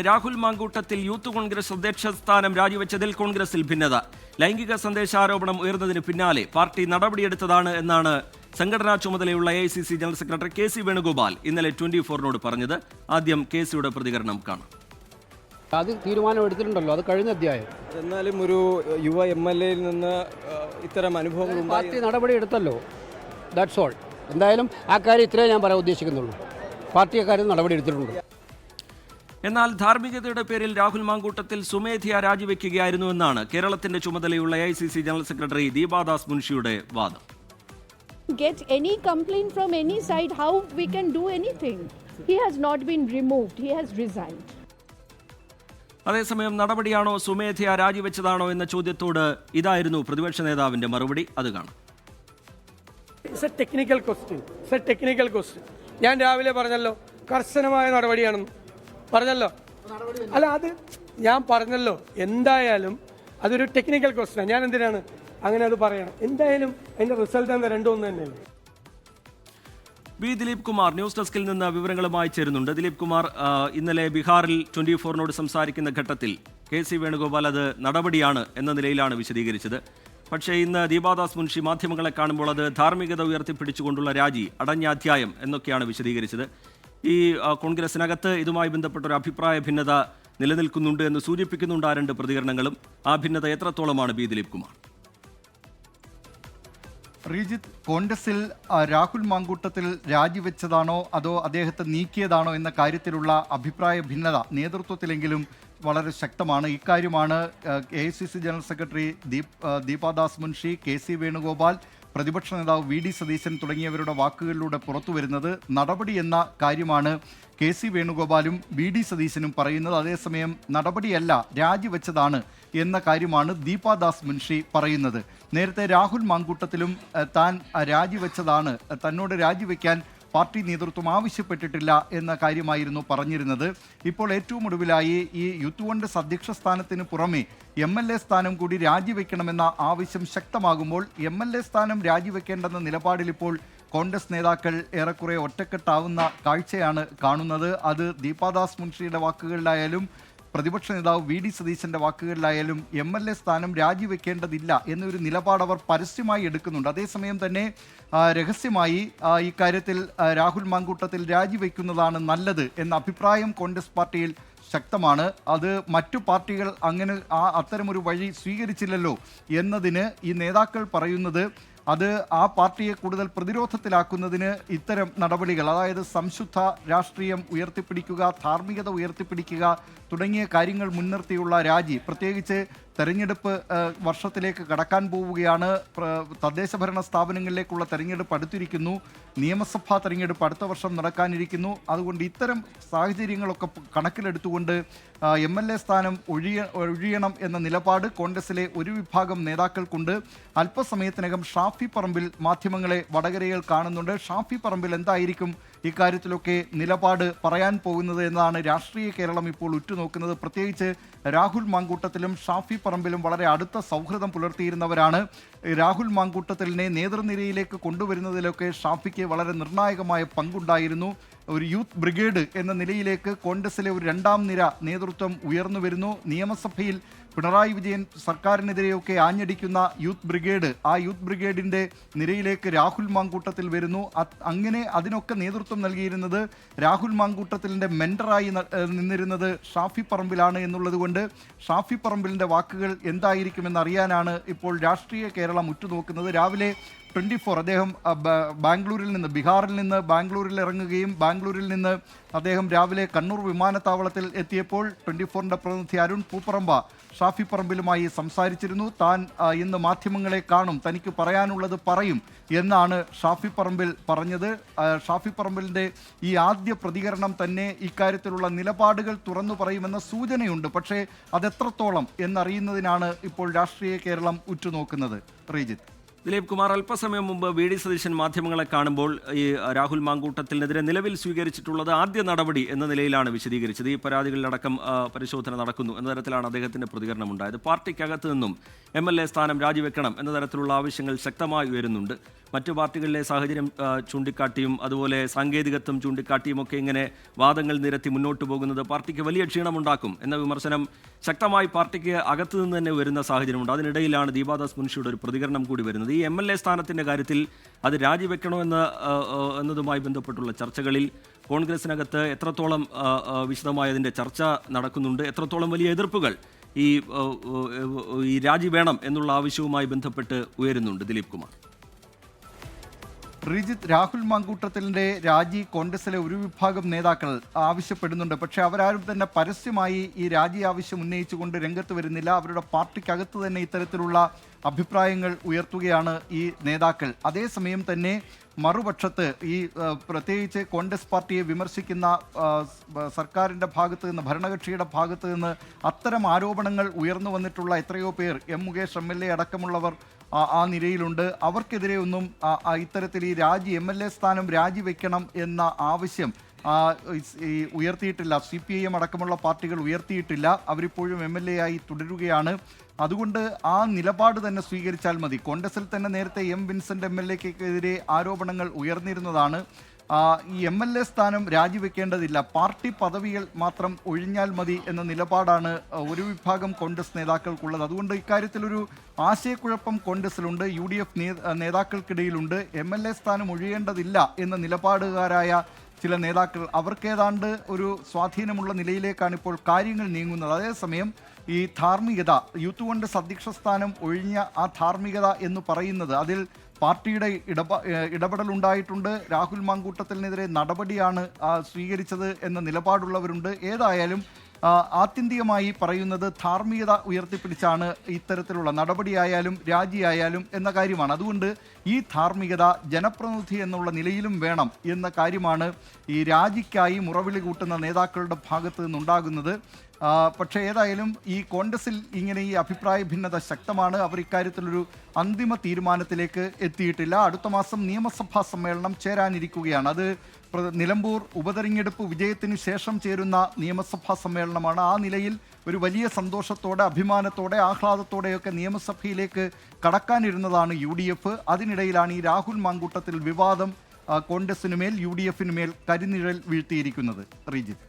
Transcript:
Rahul Mamkootathil youth Congress അധ്യക്ഷ സ്ഥാനം രാജിവെച്ചതിൽ കോൺഗ്രസിൽ ഭിന്നത. ലൈംഗിക സന്ദേശാരോപണം ഉയർന്നതിന് പിന്നാലെ പാർട്ടി നടപടിയെടുത്തതാണ് എന്നാണ് സംഘടനാ ചുമതലയുള്ള AICC general secretary KC Venugopal ഇന്നലെ 24-നോട് പറഞ്ഞത്. ആദ്യം KCയുടെ പ്രതികരണം കാണാം. അത് തീരുമാനം എടുത്തിട്ടുണ്ടല്ലോ, അത് കഴിഞ്ഞ അധ്യായം. എന്നാലും ഒരു യുവ MLAയിൽ നിന്ന് ഇത്തരം അനുഭവങ്ങൾ പാർട്ടി നടപടി എടുത്തല്ലോ, ദാറ്റ്സ് ഓൾ. എന്തായാലും ആ കാര്യം ഇത്രയേ ഞാൻ പറയാൻ ഉദ്ദേശിക്കുന്നുള്ളൂ. പാർട്ടി അക്കാര്യം നടപടി എടുത്തിട്ടുണ്ട്. എന്നാൽ ധാർമ്മികതയുടെ പേരിൽ രാഹുൽ മാങ്കൂട്ടത്തിൽ സ്വമേധയാ രാജിവെക്കുകയായിരുന്നുവെന്നാണ് കേരളത്തിന്റെ ചുമതലയുള്ള AICC ജനറൽ സെക്രട്ടറി ദീപാദാസ് മുൻഷിയുടെ വാദം. Get any complaint from any side, how we can do anything? He has not been removed, he has resigned. അതേസമയം നടപടിയാണോ സ്വമേധയാ രാജിവെച്ചതാണോ എന്ന ചോദ്യത്തോട് ഇതായിരുന്നു പ്രതിപക്ഷ നേതാവിന്റെ മറുപടി. അത് കാണാം. Technical question. ഞാൻ രാവിലെ പറഞ്ഞല്ലോ കർശനമായ നടപടിയാണെന്ന് പറഞ്ഞല്ലോ. അല്ല, അത് ഞാൻ പറഞ്ഞല്ലോ. എന്തായാലും അതൊരു ടെക്നിക്കൽ ക്വസ്റ്റ്യൻ. ഞാൻ എന്തിനാണ് അങ്ങനെ അത് പറയണം? എന്തായാലും അതിന്റെ റിസൾട്ട് എന്താ, രണ്ടും ഒന്ന് തന്നെയല്ലേ. ദിലീപ് കുമാർ ന്യൂസ് ഡെസ്കിൽ നിന്ന് വിവരങ്ങളുമായി ചേരുന്നുണ്ട്. ദിലീപ് കുമാർ, ഇന്നലെ ബീഹാറിൽ 24-നോട് സംസാരിക്കുന്ന ഘട്ടത്തിൽ KC വേണുഗോപാൽ അത് നടപടിയാണ് എന്ന നിലയിലാണ് വിശദീകരിച്ചത്. പക്ഷേ ഇന്ന് ദീപാദാസ് മുൻഷി മാധ്യമങ്ങളെ കാണുമ്പോൾ അത് ധാർമ്മികത ഉയർത്തിപ്പിടിച്ചുകൊണ്ടുള്ള രാജി, അടഞ്ഞ അധ്യായം എന്നൊക്കെയാണ് വിശദീകരിച്ചത്. ഈ കോൺഗ്രസിനകത്ത് ഇതുമായി ബന്ധപ്പെട്ടൊരു അഭിപ്രായ ഭിന്നത നിലനിൽക്കുന്നുണ്ട് എന്ന് സൂചിപ്പിക്കുന്നുണ്ട് ആ രണ്ട് പ്രതികരണങ്ങളും. ആ ഭിന്നത എത്രത്തോളമാണ് ദിലീപ് കുമാർ? ശ്രീജിത്ത്, കോൺഗ്രസിൽ രാഹുൽ മാങ്കൂട്ടത്തിൽ രാജിവെച്ചതാണോ അതോ അദ്ദേഹത്തെ നീക്കിയതാണോ എന്ന കാര്യത്തിലുള്ള അഭിപ്രായ ഭിന്നത നേതൃത്വത്തിലെങ്കിലും വളരെ ശക്തമാണ്. ഇക്കാര്യമാണ് AICC general secretary Deepa Das Munshi, KC Venugopal, പ്രതിപക്ഷ നേതാവ് VD സതീശൻ തുടങ്ങിയവരുടെ വാക്കുകളിലൂടെ പുറത്തു വരുന്നത്. നടപടി എന്ന കാര്യമാണ് KC വേണുഗോപാലും VD സതീശനും പറയുന്നത്. അതേസമയം നടപടിയല്ല, രാജിവെച്ചതാണ് എന്ന കാര്യമാണ് ദീപാദാസ് മുൻഷി പറയുന്നത്. നേരത്തെ രാഹുൽ മാങ്കൂട്ടത്തിലും താൻ രാജിവെച്ചതാണ്, തന്നോട് രാജിവെക്കാൻ പാർട്ടി നേതൃത്വം ആവശ്യപ്പെട്ടിട്ടില്ല എന്ന കാര്യമായിരുന്നു പറഞ്ഞിരുന്നത്. ഇപ്പോൾ ഏറ്റവും ഒടുവിലായി ഈ യൂത്ത് കോൺഗ്രസ് അധ്യക്ഷ സ്ഥാനത്തിന് പുറമെ MLA സ്ഥാനം കൂടി രാജിവെക്കണമെന്ന ആവശ്യം ശക്തമാകുമ്പോൾ MLA സ്ഥാനം രാജിവെക്കേണ്ടെന്ന നിലപാടിൽ ഇപ്പോൾ കോൺഗ്രസ് നേതാക്കൾ ഏറെക്കുറെ ഒറ്റക്കെട്ടാവുന്ന കാഴ്ചയാണ് കാണുന്നത്. അത് ദീപാദാസ് മുൻഷിയുടെ വാക്കുകളിലായാലും പ്രതിപക്ഷ നേതാവ് VD സതീശന്റെ വാക്കുകളിലായാലും MLA സ്ഥാനം രാജിവെക്കേണ്ടതില്ല എന്നൊരു നിലപാട് അവർ പരസ്യമായി എടുക്കുന്നുണ്ട്. അതേസമയം തന്നെ രഹസ്യമായി ഇക്കാര്യത്തിൽ രാഹുൽ മാങ്കൂട്ടത്തിൽ രാജിവെക്കുന്നതാണ് നല്ലത് എന്ന അഭിപ്രായം കോൺഗ്രസ് പാർട്ടിയിൽ ശക്തമാണ്. അത് മറ്റു പാർട്ടികൾ അങ്ങനെ അത്തരമൊരു വഴി സ്വീകരിച്ചില്ലല്ലോ എന്നതിന് ഈ നേതാക്കൾ പറയുന്നത് അത് ആ പാർട്ടിയെ കൂടുതൽ പ്രതിരോധത്തിലാക്കുന്നതിന് ഇത്തരം നടപടികൾ, അതായത് സംശുദ്ധ രാഷ്ട്രീയം ഉയർത്തിപ്പിടിക്കുക, ധാർമ്മികത ഉയർത്തിപ്പിടിക്കുക തുടങ്ങിയ കാര്യങ്ങൾ മുൻനിർത്തിയുള്ള രാജി, പ്രത്യേകിച്ച് തെരഞ്ഞെടുപ്പ് വർഷത്തിലേക്ക് കടക്കാൻ പോവുകയാണ്. തദ്ദേശ ഭരണ സ്ഥാപനങ്ങളിലേക്കുള്ള തെരഞ്ഞെടുപ്പ് അടുത്തിരിക്കുന്നു. നിയമസഭാ തെരഞ്ഞെടുപ്പ് അടുത്ത വർഷം നടക്കാനിരിക്കുന്നു. അതുകൊണ്ട് ഇത്തരം സാഹചര്യങ്ങളൊക്കെ കണക്കിലെടുത്തുകൊണ്ട് MLA സ്ഥാനം ഒഴിയണം എന്ന നിലപാട് കോൺഗ്രസിലെ ഒരു വിഭാഗം നേതാക്കൾക്കുണ്ട്. അല്പസമയത്തിനകം ഷാഫി പറമ്പിൽ മാധ്യമങ്ങളെ വടകരയിൽ കാണുന്നുണ്ട്. ഷാഫി പറമ്പിൽ എന്തായിരിക്കും ഇക്കാര്യത്തിലൊക്കെ നിലപാട് പറയാൻ പോകുന്നത് എന്നതാണ് രാഷ്ട്രീയ കേരളം ഇപ്പോൾ ഉറ്റുനോക്കുന്നത്. പ്രത്യേകിച്ച് രാഹുൽ മാങ്കൂട്ടത്തിലും ഷാഫി പറമ്പിലും വളരെ അടുത്ത സൗഹൃദം പുലർത്തിയിരുന്നവരാണ്. രാഹുൽ മാങ്കൂട്ടത്തിലിനെ നേതൃനിരയിലേക്ക് കൊണ്ടുവരുന്നതിലൊക്കെ ഷാഫിക്ക് വളരെ നിർണായകമായ പങ്കുണ്ടായിരുന്നു. ഒരു യൂത്ത് ബ്രിഗേഡ് എന്ന നിലയിലേക്ക് കോൺഗ്രസിലെ ഒരു രണ്ടാം നിര നേതൃത്വം ഉയർന്നു വരുന്നു. നിയമസഭയിൽ പിണറായി വിജയൻ സർക്കാരിനെതിരെയൊക്കെ ആഞ്ഞടിക്കുന്ന യൂത്ത് ബ്രിഗേഡ്, ആ യൂത്ത് ബ്രിഗേഡിൻ്റെ നിരയിലേക്ക് രാഹുൽ മാങ്കൂട്ടത്തിൽ വരുന്നു. അങ്ങനെ അതിനൊക്കെ നേതൃത്വം നൽകിയിരുന്നത് രാഹുൽ മാങ്കൂട്ടത്തിലിൻ്റെ മെൻറ്ററായി നിന്നിരുന്നത് ഷാഫി പറമ്പിലാണ് എന്നുള്ളത് കൊണ്ട് ഷാഫി പറമ്പിലിൻ്റെ വാക്കുകൾ എന്തായിരിക്കുമെന്ന് അറിയാനാണ് ഇപ്പോൾ രാഷ്ട്രീയ കേരളം ഉറ്റുനോക്കുന്നത്. രാവിലെ 24 അദ്ദേഹം ബാംഗ്ലൂരിൽ നിന്ന്, ബീഹാറിൽ നിന്ന് ബാംഗ്ലൂരിൽ ഇറങ്ങുകയും ബാംഗ്ലൂരിൽ നിന്ന് അദ്ദേഹം രാവിലെ കണ്ണൂർ വിമാനത്താവളത്തിൽ എത്തിയപ്പോൾ 24-ന്റെ പ്രതിനിധി അരുൺ പൂപ്പറമ്പ ഷാഫി പറമ്പിലുമായി സംസാരിച്ചിരുന്നു. താൻ ഇന്ന് മാധ്യമങ്ങളെ കാണും, തനിക്ക് പറയാനുള്ളത് പറയും എന്നാണ് ഷാഫി പറമ്പിൽ പറഞ്ഞത്. ഷാഫി പറമ്പിലിൻ്റെ ഈ ആദ്യ പ്രതികരണം തന്നെ ഇക്കാര്യത്തിലുള്ള നിലപാടുകൾ തുറന്നു പറയുമെന്ന സൂചനയുണ്ട്. പക്ഷേ അതെത്രത്തോളം എന്നറിയുന്നതിനാണ് ഇപ്പോൾ രാഷ്ട്രീയ കേരളം ഉറ്റുനോക്കുന്നത്. ശ്രീജിത്ത്. ദിലീപ് കുമാർ, അല്പസമയം മുമ്പ് വി ഡി സതീശൻ മാധ്യമങ്ങളെ കാണുമ്പോൾ ഈ രാഹുൽ മാങ്കൂട്ടത്തിനെതിരെ നിലവിൽ സ്വീകരിച്ചിട്ടുള്ളത് ആദ്യ നടപടി എന്ന നിലയിലാണ് വിശദീകരിച്ചത്. ഈ പരാതികളിലടക്കം പരിശോധന നടക്കുന്നു എന്ന തരത്തിലാണ് അദ്ദേഹത്തിന്റെ പ്രതികരണം ഉണ്ടായത്. പാർട്ടിക്കകത്ത് നിന്നും MLA സ്ഥാനം രാജിവെക്കണം എന്ന തരത്തിലുള്ള ആവശ്യങ്ങൾ ശക്തമായി ഉയരുന്നുണ്ട്. മറ്റു പാർട്ടികളിലെ സാഹചര്യം ചൂണ്ടിക്കാട്ടിയും അതുപോലെ സാങ്കേതികത്വം ചൂണ്ടിക്കാട്ടിയും ഒക്കെ ഇങ്ങനെ വാദങ്ങൾ നിരത്തി മുന്നോട്ട് പോകുന്നത് പാർട്ടിക്ക് വലിയ ക്ഷീണമുണ്ടാക്കും എന്ന വിമർശനം ശക്തമായി പാർട്ടിക്ക് അകത്തു നിന്ന് തന്നെ വരുന്ന സാഹചര്യമുണ്ട്. അതിനിടയിലാണ് ദീപാദാസ് മുൻഷിയുടെ ഒരു പ്രതികരണം കൂടി വരുന്നത്. ഈ MLA സ്ഥാനത്തിൻ്റെ കാര്യത്തിൽ അത് രാജിവെക്കണോ എന്നതുമായി ബന്ധപ്പെട്ടുള്ള ചർച്ചകളിൽ കോൺഗ്രസിനകത്ത് എത്രത്തോളം വിശദമായി അതിൻ്റെ ചർച്ച നടക്കുന്നുണ്ട്, എത്രത്തോളം വലിയ എതിർപ്പുകൾ ഈ രാജി വേണം എന്നുള്ള ആവശ്യവുമായി ബന്ധപ്പെട്ട് ഉയരുന്നുണ്ട് ദിലീപ് കുമാർ? റിജിത്ത്, രാഹുൽ മാങ്കൂട്ടത്തിലിൻ്റെ രാജി കോൺഗ്രസിലെ ഒരു വിഭാഗം നേതാക്കൾ ആവശ്യപ്പെടുന്നുണ്ട്. പക്ഷേ അവരാരും തന്നെ പരസ്യമായി ഈ രാജി ആവശ്യം ഉന്നയിച്ചുകൊണ്ട് രംഗത്ത് വരുന്നില്ല. അവരുടെ പാർട്ടിക്കകത്ത് തന്നെ ഇത്തരത്തിലുള്ള അഭിപ്രായങ്ങൾ ഉയർത്തുകയാണ് ഈ നേതാക്കൾ. അതേസമയം തന്നെ മറുപക്ഷത്ത് ഈ പ്രത്യേകിച്ച് കോൺഗ്രസ് പാർട്ടിയെ വിമർശിക്കുന്ന സർക്കാരിൻ്റെ ഭാഗത്ത് നിന്ന്, ഭരണകക്ഷിയുടെ ഭാഗത്ത് നിന്ന് അത്തരം ആരോപണങ്ങൾ ഉയർന്നു വന്നിട്ടുള്ള എത്രയോ പേർ, മുകേഷ് MLA അടക്കമുള്ളവർ ആ നിലയിലുണ്ട്. അവർക്കെതിരെ ഒന്നും ഇത്തരത്തിൽ ഈ MLA സ്ഥാനം രാജിവെക്കണം എന്ന ആവശ്യം ഉയർത്തിയിട്ടില്ല. CPIM അടക്കമുള്ള പാർട്ടികൾ ഉയർത്തിയിട്ടില്ല. അവരിപ്പോഴും MLA ആയി തുടരുകയാണ്. അതുകൊണ്ട് ആ നിലപാട് തന്നെ സ്വീകരിച്ചാൽ മതി. കോൺഗ്രസിൽ തന്നെ നേരത്തെ വിൻസെൻ്റ് MLAക്കെതിരെ ആരോപണങ്ങൾ ഉയർന്നിരുന്നതാണ്. ഈ MLA സ്ഥാനം രാജിവെക്കേണ്ടതില്ല, പാർട്ടി പദവികൾ മാത്രം ഒഴിഞ്ഞാൽ മതി എന്ന നിലപാടാണ് ഒരു വിഭാഗം കോൺഗ്രസ് നേതാക്കൾക്കുള്ളത്. അതുകൊണ്ട് ഇക്കാര്യത്തിലൊരു ആശയക്കുഴപ്പം കോൺഗ്രസിലുണ്ട്, UDF നേതാക്കൾക്കിടയിലുണ്ട്. MLA സ്ഥാനം ഒഴിയേണ്ടതില്ല എന്ന നിലപാടുകാരായ ചില നേതാക്കൾ, അവർക്കേതാണ്ട് ഒരു സ്വാധീനമുള്ള നിലയിലേക്കാണ് ഇപ്പോൾ കാര്യങ്ങൾ നീങ്ങുന്നത്. അതേസമയം ഈ ധാർമ്മികത, യൂത്ത് കോൺഗ്രസ് അധ്യക്ഷ സ്ഥാനം ഒഴിഞ്ഞ ആ ധാർമ്മികത എന്ന് പറയുന്നത്, അതിൽ പാർട്ടിയുടെ ഇടപെടലുണ്ടായിട്ടുണ്ട്. രാഹുൽ മാങ്കൂട്ടത്തിനെതിരെ നടപടിയാണ് സ്വീകരിച്ചത് എന്ന നിലപാടുള്ളവരുണ്ട്. ഏതായാലും ആത്യന്തികമായി പറയുന്നത് ധാർമ്മികത ഉയർത്തിപ്പിടിച്ചാണ് ഇത്തരത്തിലുള്ള നടപടിയായാലും രാജിയായാലും എന്ന കാര്യമാണ്. അതുകൊണ്ട് ഈ ധാർമ്മികത ജനപ്രതിനിധി എന്നുള്ള നിലയിലും വേണം എന്ന കാര്യമാണ് ഈ രാജിക്കായി മുറവിളി കൂട്ടുന്ന നേതാക്കളുടെ ഭാഗത്ത് നിന്നുണ്ടാകുന്നത്. പക്ഷേ ഏതായാലും ഈ കോൺഗ്രസിൽ ഇങ്ങനെ ഈ അഭിപ്രായ ഭിന്നത ശക്തമാണ്. അവർ ഇക്കാര്യത്തിലൊരു അന്തിമ തീരുമാനത്തിലേക്ക് എത്തിയിട്ടില്ല. അടുത്ത മാസം നിയമസഭാ സമ്മേളനം ചേരാനിരിക്കുകയാണ്. അത് നിലമ്പൂർ ഉപതെരഞ്ഞെടുപ്പ് വിജയത്തിന് ശേഷം ചേരുന്ന നിയമസഭാ സമ്മേളനമാണ്. ആ നിലയിൽ ഒരു വലിയ സന്തോഷത്തോടെ, അഭിമാനത്തോടെ, ആഹ്ലാദത്തോടെയൊക്കെ നിയമസഭയിലേക്ക് കടക്കാനിരുന്നതാണ് UDF. അതിനിടയിലാണ് ഈ രാഹുൽ മാങ്കൂട്ടത്തിൽ വിവാദം കോൺഗ്രസിനുമേൽ UDFനുമേൽ കരിനിഴൽ വീഴ്ത്തിയിരിക്കുന്നത്. റിജിത്ത്.